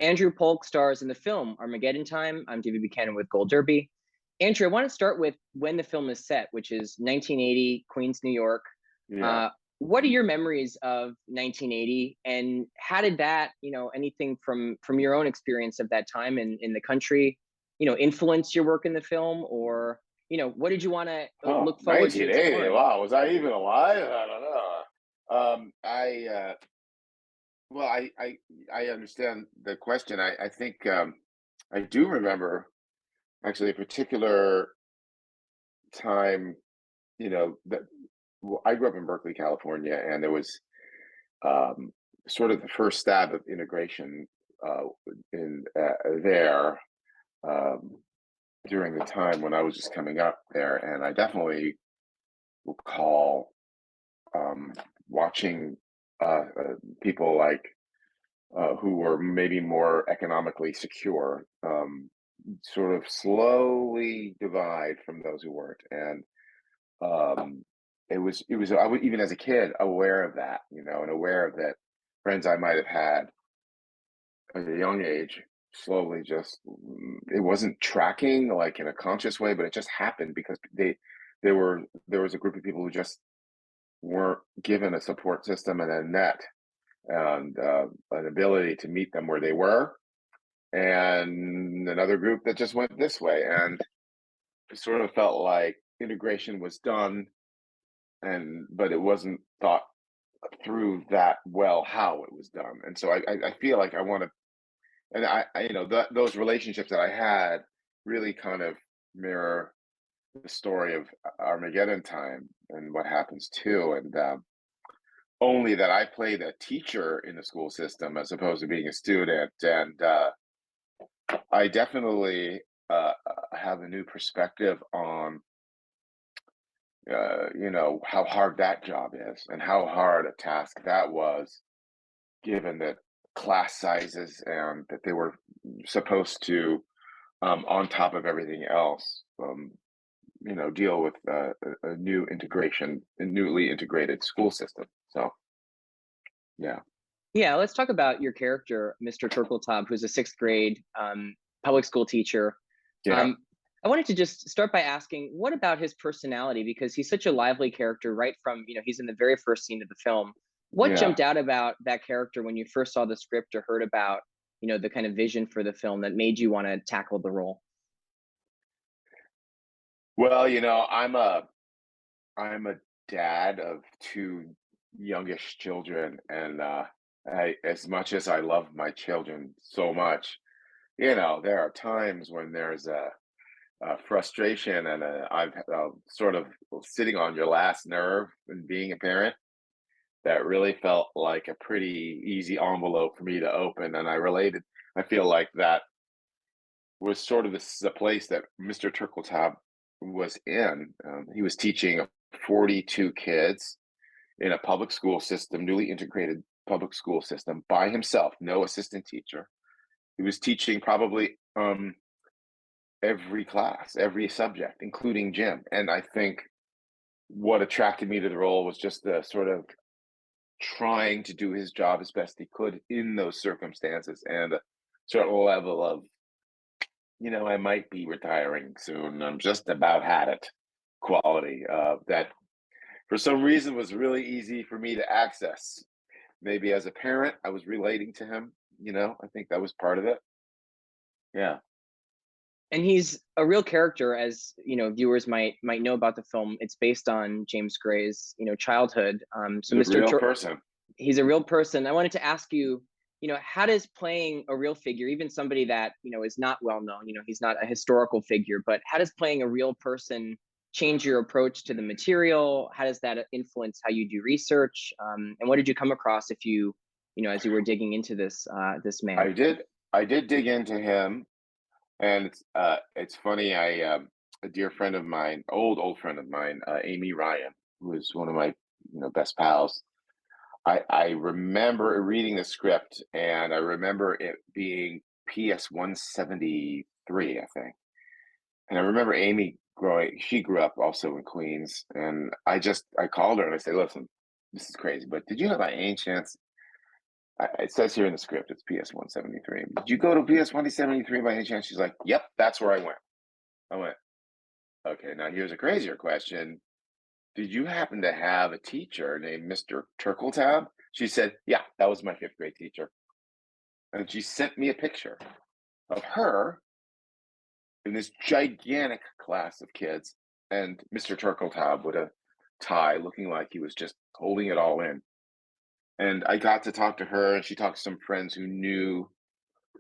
Andrew Polk stars in the film Armageddon Time. I'm David Buchanan with Gold Derby. Andrew, I want to start with when the film is set, which is 1980, Queens, New York. Yeah. Uh, what are your memories of 1980, and how did that, anything from your own experience of that time in the country, influence your work in the film, or what did you want to Oh, look forward to 1980. exploring? Wow, was I even alive? I don't know. I well, I understand the question. I think I do remember actually a particular time. That I grew up in Berkeley, California, and there was um, sort of the first stab of integration uh, in there um, during the time when I was just coming up there, and I definitely recall um, watching people like who were maybe more economically secure sort of slowly divide from those who weren't, and um, it was even as a kid aware of that, and aware of that friends I might have had at a young age slowly just it wasn't tracking like in a conscious way, but it just happened because there was a group of people who just weren't given a support system and a net and an ability to meet them where they were, and another group that just went this way. And it sort of felt like integration was done, and but it wasn't thought through that well how it was done. And so I feel like I want to, and those relationships that I had really kind of mirror the story of Armageddon Time and what happens too. And only that I played a teacher in the school system as opposed to being a student, and I definitely have a new perspective on how hard that job is and how hard a task that was, given that class sizes and that they were supposed to, on top of everything else, deal with a new integration, a newly integrated school system. So yeah, Yeah, let's talk about your character, Mr. Turkletop, who's a sixth grade public school teacher. yeah, Um, I wanted to just start by asking, what about his personality? Because he's such a lively character, right from, he's in the very first scene of the film. What yeah. jumped out about that character when you first saw the script or heard about, the kind of vision for the film that made you want to tackle the role? Well, I'm a dad of two youngish children, and as much as I love my children so much, there are times when there's a frustration and I've sort of sitting on your last nerve and being a parent. That really felt like a pretty easy envelope for me to open, and I related. I feel like that was sort of the place that Mr. Turkletab was in. He was teaching 42 kids in a public school system, newly integrated public school system by himself, no assistant teacher. He was teaching probably every class, every subject, including gym. And I think what attracted me to the role was just the sort of trying to do his job as best he could in those circumstances, and a certain level of, I might be retiring soon. I'm just about had it quality that for some reason was really easy for me to access. Maybe as a parent, I was relating to him. I think that was part of it. Yeah. And he's a real character, as viewers might know about the film. It's based on James Gray's childhood. So He's a Mr. real person. He's a real person. I wanted to ask you, how does playing a real figure, even somebody that, is not well known, he's not a historical figure, but how does playing a real person change your approach to the material? How does that influence how you do research? And what did you come across if as you were digging into this man? I did. I did dig into him, and it's funny. A dear friend of mine, old friend of mine, Amy Ryan, who is one of my best pals. I remember reading the script, and I remember it being PS 173, I think. And I remember Amy growing. She grew up also in Queens, and I called her and I said, "Listen, this is crazy, but did you have by any chance It says here in the script it's PS 173. Did you go to PS 173 by any chance? She's like, yep, that's where I went. I went, okay, now here's a crazier question. Did you happen to have a teacher named Mr. Turkletab? She said, yeah, that was my fifth grade teacher. And she sent me a picture of her in this gigantic class of kids and Mr. Turkletab with a tie looking like he was just holding it all in. And I got to talk to her, and she talked to some friends who knew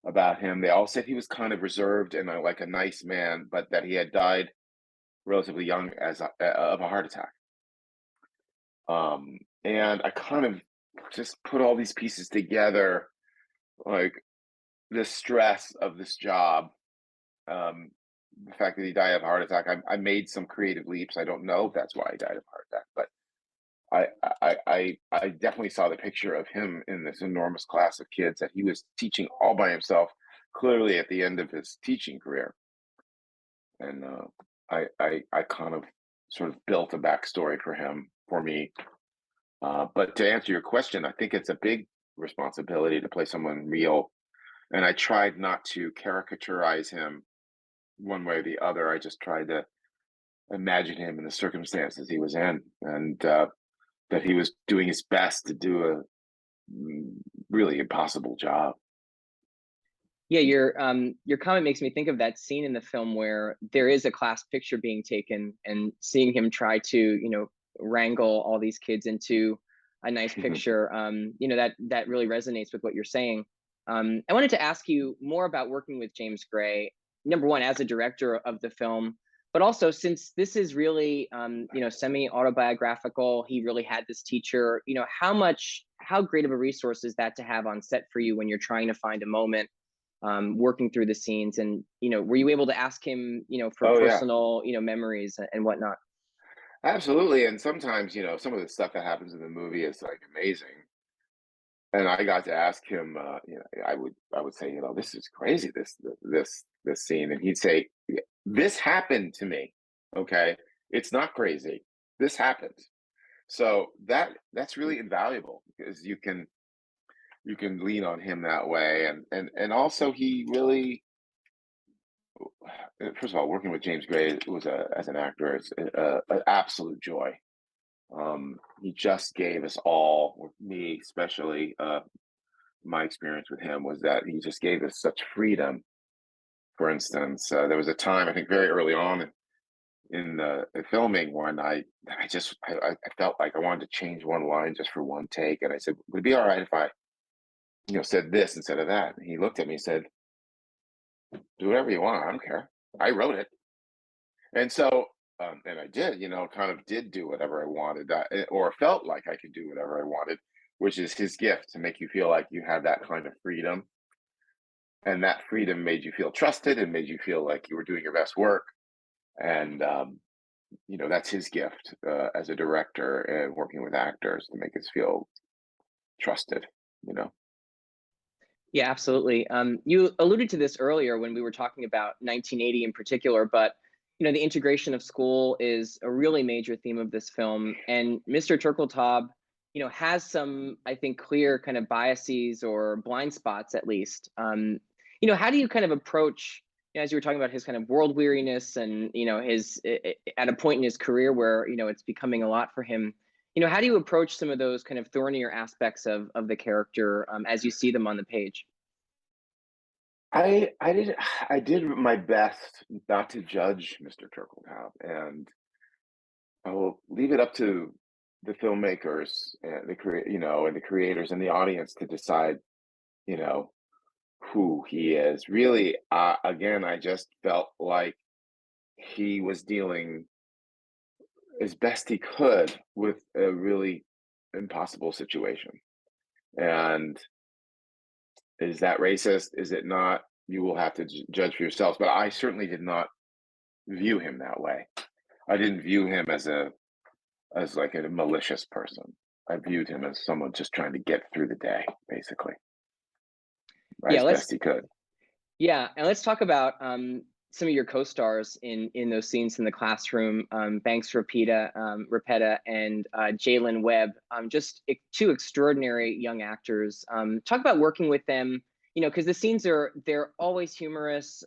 about him. They all said he was kind of reserved and like a nice man, but that he had died relatively young of a heart attack. And I kind of just put all these pieces together, like the stress of this job, um, the fact that he died of a heart attack. I made some creative leaps. I don't know if that's why he died of a heart attack, but I definitely saw the picture of him in this enormous class of kids that he was teaching all by himself, clearly at the end of his teaching career. And I kind of sort of built a backstory for him for me. But to answer your question, I think it's a big responsibility to play someone real. And I tried not to caricaturize him one way or the other. I just tried to imagine him in the circumstances he was in, and that he was doing his best to do a really impossible job. Yeah, your comment makes me think of that scene in the film where there is a class picture being taken, and seeing him try to, wrangle all these kids into a nice Mhm. picture. That really resonates with what you're saying. I wanted to ask you more about working with James Gray. Number one, as a director of the film, but also since this is really, semi-autobiographical. He really had this teacher. How great of a resource is that to have on set for you when you're trying to find a moment, working through the scenes? And were you able to ask him, for Oh yeah, personal, memories and whatnot? absolutely. And sometimes, some of the stuff that happens in the movie is like amazing. And I got to ask him, I would say, this is crazy, this scene, and he'd say, "Yeah, this happened to me. Okay, it's not crazy. This happened." So that's really invaluable because you can lean on him that way, and also he really, first of all, working with James Gray was as an actor, it's an absolute joy. He just gave us all, with me especially, my experience with him was that he just gave us such freedom. For instance, there was a time I think very early on in the filming when I felt like I wanted to change one line just for one take, and I said, "Would it be all right if I said this instead of that?" And he looked at me and said, "Do whatever you want. I don't care. I wrote it." And so, and I did, kind of did do whatever I wanted, or felt like I could do whatever I wanted, which is his gift to make you feel like you have that kind of freedom. And that freedom made you feel trusted and made you feel like you were doing your best work. And, that's his gift as a director and working with actors to make us feel trusted, you know? Yeah, absolutely. You alluded to this earlier when we were talking about 1980 in particular, but the integration of school is a really major theme of this film. And Mr. Turkletop, has some, I think, clear kind of biases or blind spots at least. How do you kind of approach, as you were talking about his kind of world weariness and his at a point in his career where it's becoming a lot for him. How do you approach some of those kind of thornier aspects of the character, as you see them on the page? I did my best not to judge Mr. Turkletop, and I will leave it up to the filmmakers and and the creators and the audience to decide, you know, who he is. Really, again, I just felt like he was dealing as best he could with a really impossible situation. And is that racist? Is it not? You will have to judge for yourselves. But I certainly did not view him that way. I didn't view him as like a malicious person. I viewed him as someone just trying to get through the day, basically, Yeah, as best he could. and let's talk about some of your co-stars in those scenes in the classroom, Banks Rapeta and Jalen Webb, just two extraordinary young actors. Talk about working with them, because the scenes they're always humorous,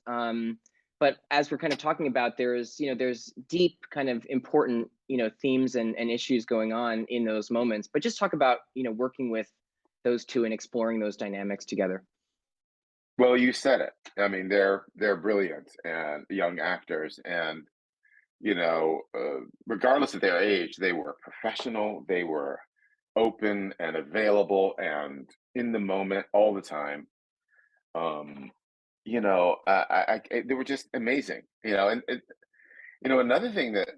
but as we're kind of talking about, there's deep kind of important themes and issues going on in those moments. But just talk about working with those two and exploring those dynamics together. Well, you said it. I mean, they're brilliant and young actors, and regardless of their age, they were professional. They were open and available and in the moment all the time. Um, they were just amazing. Another thing that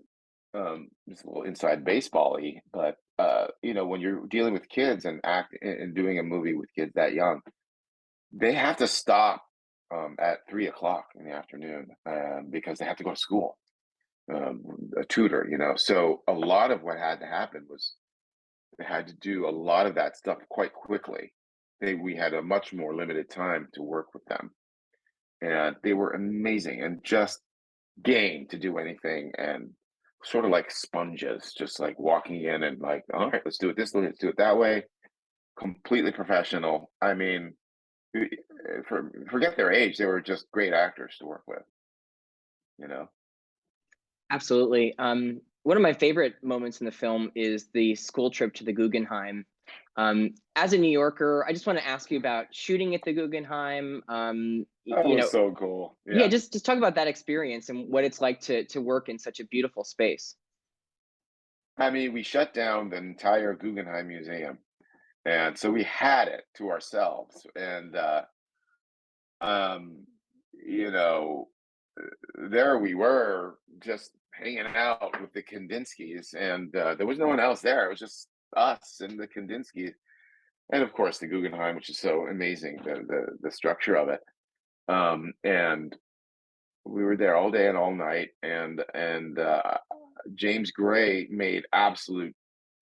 is a little inside baseball-y, but when you're dealing with kids and and doing a movie with kids that young, they have to stop at 3 o'clock in the afternoon because they have to go to school, a tutor. So a lot of what had to happen was they had to do a lot of that stuff quite quickly. We had a much more limited time to work with them, and they were amazing and just game to do anything, and sort of like sponges, just like walking in and like, all right, let's do it this way, let's do it that way. Completely professional. I mean, forget their age, they were just great actors to work with, you know? Absolutely. One of my favorite moments in the film is the school trip to the Guggenheim. As a New Yorker, I just want to ask you about shooting at the Guggenheim. That was so cool. Yeah, Yeah. just talk about that experience and what it's like to work in such a beautiful space. I mean, we shut down the entire Guggenheim Museum, and so we had it to ourselves. And um, you know, there we were just hanging out with the Kandinskys, and there was no one else there. It was just us and the Kandinskys, and of course the Guggenheim, which is so amazing, the structure of it. And we were there all day and all night, and James Gray made absolute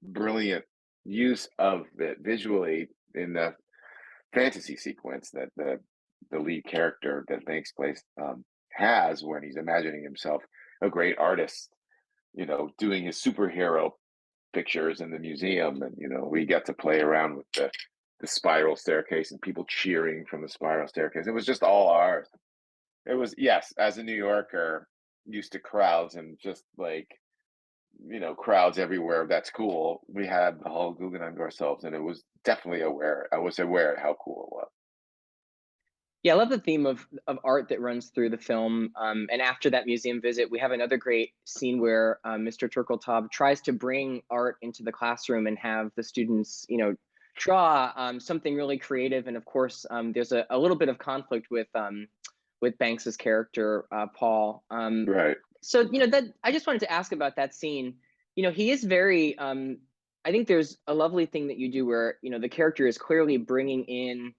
brilliant use of it visually in the fantasy sequence that the lead character that Banks plays has when he's imagining himself a great artist, doing his superhero pictures in the museum, and we get to play around with the spiral staircase and people cheering from the spiral staircase. It was just all ours. It was, yes, as a New Yorker, used to crowds and just like crowds everywhere. That's cool. We had the whole Guggenheim to ourselves, and it was definitely aware. I was aware how cool it was. Yeah, I love the theme of art that runs through the film. And after that museum visit, we have another great scene where Mr. Turkletop tries to bring art into the classroom and have the students, draw something really creative. And of course, there's a little bit of conflict with Banks's character, Paul. Right. So that I just wanted to ask about that scene. He is very. I think there's a lovely thing that you do where the character is clearly bringing in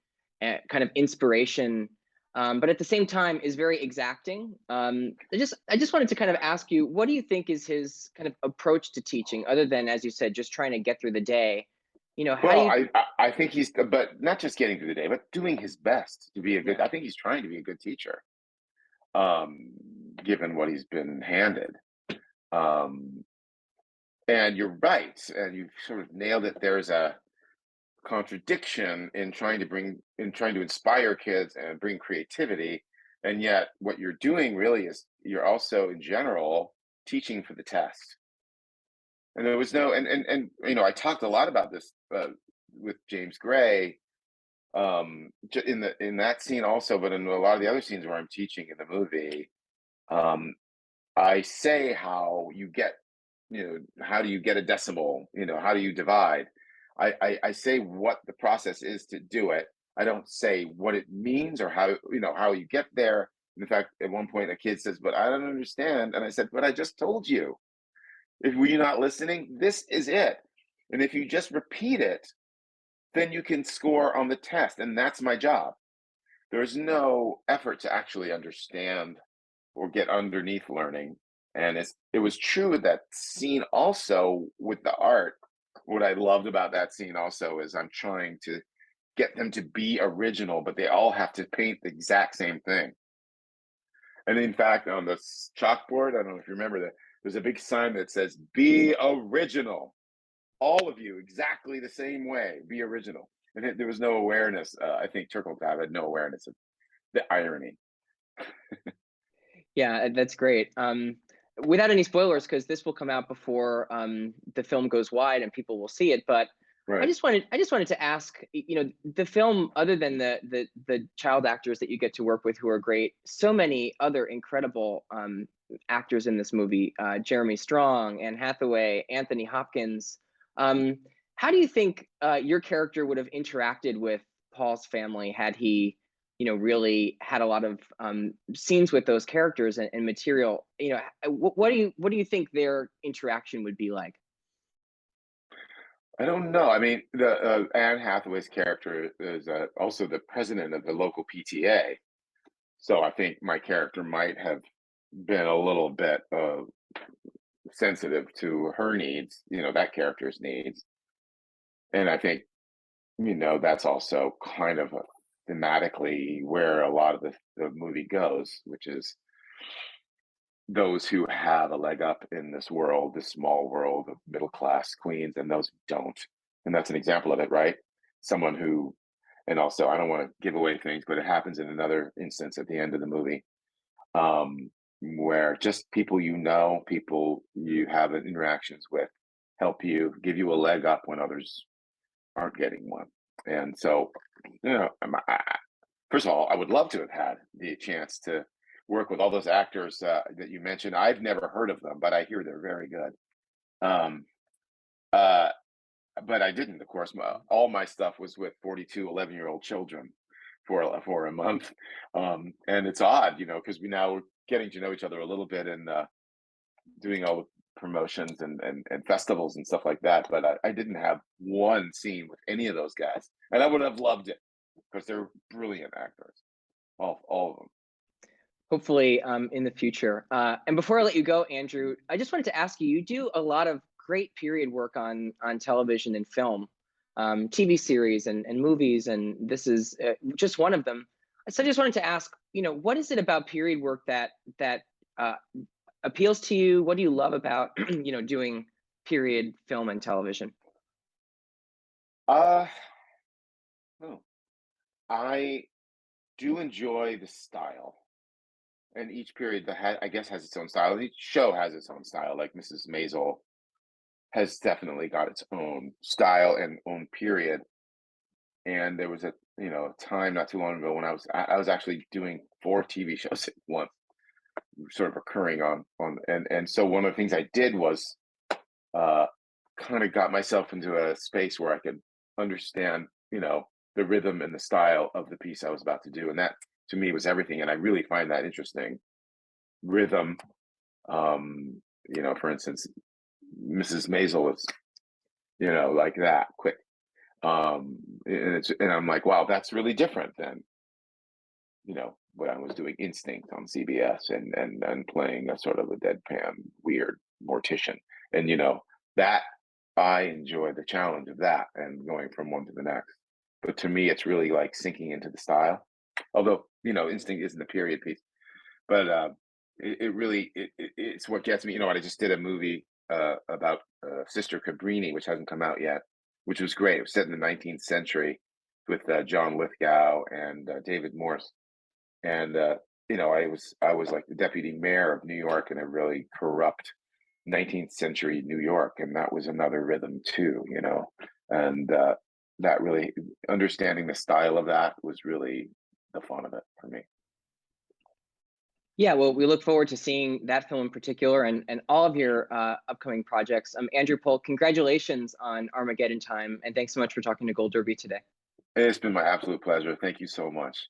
kind of inspiration, but at the same time is very exacting. I just wanted to kind of ask you, what do you think is his kind of approach to teaching, other than, as you said, just trying to get through the day? How do Well, you? I think but not just getting through the day, but doing his best to be a good. Yeah. I think he's trying to be a good teacher, um, given what he's been handed. Um, and you're right, and you sort of nailed it. There's a contradiction in trying to inspire kids and bring creativity, and yet what you're doing really is you're also in general teaching for the test. And there was no and I talked a lot about this with James Gray, in that scene also, but in a lot of the other scenes where I'm teaching in the movie. um I say how do you get a decimal, how do you divide. I say what the process is to do it. I don't say what it means or how you get there. In fact, at one point a kid says, but I don't understand, and I said, but I just told you. If were you not listening, this is it. And if you just repeat it, then you can score on the test, and that's my job. There's no effort to actually understand or get underneath learning. And it was true with that scene also with the art. What I loved about that scene also is I'm trying to get them to be original, but they all have to paint the exact same thing. And in fact, on the chalkboard, I don't know if you remember that, there's a big sign that says, "Be original." All of you exactly the same way. Be original. And there was no awareness. I think Turkletab had no awareness of the irony. Yeah, that's great. Without any spoilers, because this will come out before the film goes wide and people will see it. But Right. I just wanted to ask, the film, other than the child actors that you get to work with who are great, so many other incredible actors in this movie: Jeremy Strong, Anne Hathaway, Anthony Hopkins. Um, how do you think your character would have interacted with Paul's family had he, really had a lot of scenes with those characters and material? What do you think their interaction would be like? I don't know. I mean, the Anne Hathaway's character is also the president of the local PTA. So I think my character might have been a little bit sensitive to her needs, that character's needs. And I think, that's also kind of thematically where a lot of the movie goes, which is those who have a leg up in this world, this small world of middle class queens, and those who don't. And that's an example of it, right? Someone who, and also, I don't want to give away things, but it happens in another instance at the end of the movie, where just people people you have interactions with, help you, give you a leg up when others aren't getting one. And so, first of all, I would love to have had the chance to work with all those actors that you mentioned. I've never heard of them, but I hear they're very good. Um, uh, but I didn't, of course. All my stuff was with 42 11-year-old children for a month. And it's odd, because we now we're getting to know each other a little bit and doing all the promotions and festivals and stuff like that. But I didn't have one scene with any of those guys. And I would have loved it because they're brilliant actors, all of them. Hopefully in the future. And before I let you go, Andrew, I just wanted to ask you, you do a lot of great period work on television and film, TV series and movies, and this is just one of them. So I just wanted to ask, what is it about period work that uh, appeals to you? What do you love about, doing period film and television? Uh, oh, I do enjoy the style. And each period I guess has its own style. Each show has its own style. Like Mrs. Maisel has definitely got its own style and own period. And there was a time not too long ago when I was actually doing 4 TV shows at once, sort of occurring on and so one of the things I did was uh kind of got myself into a space where I could understand, the rhythm and the style of the piece I was about to do. And that to me was everything. And I really find that interesting. Rhythm, for instance, Mrs. Maisel is, like that, quick. And I'm like, wow, that's really different than, when I was doing Instinct on CBS and playing a sort of a deadpan, weird mortician. And that I enjoy the challenge of that and going from one to the next. But to me, it's really like sinking into the style. Although, Instinct isn't a period piece, but it really it's what gets me. You know what? I just did a movie about Sister Cabrini, which hasn't come out yet, which was great. It was set in the 19th century with John Lithgow and David Morse. And I was like the deputy mayor of New York in a really corrupt 19th century New York, and that was another rhythm too. And that really understanding the style of that was really the fun of it for me. Yeah, well, we look forward to seeing that film in particular and all of your upcoming projects. Andrew Polk, congratulations on Armageddon Time, and thanks so much for talking to Gold Derby today. It's been my absolute pleasure. Thank you so much.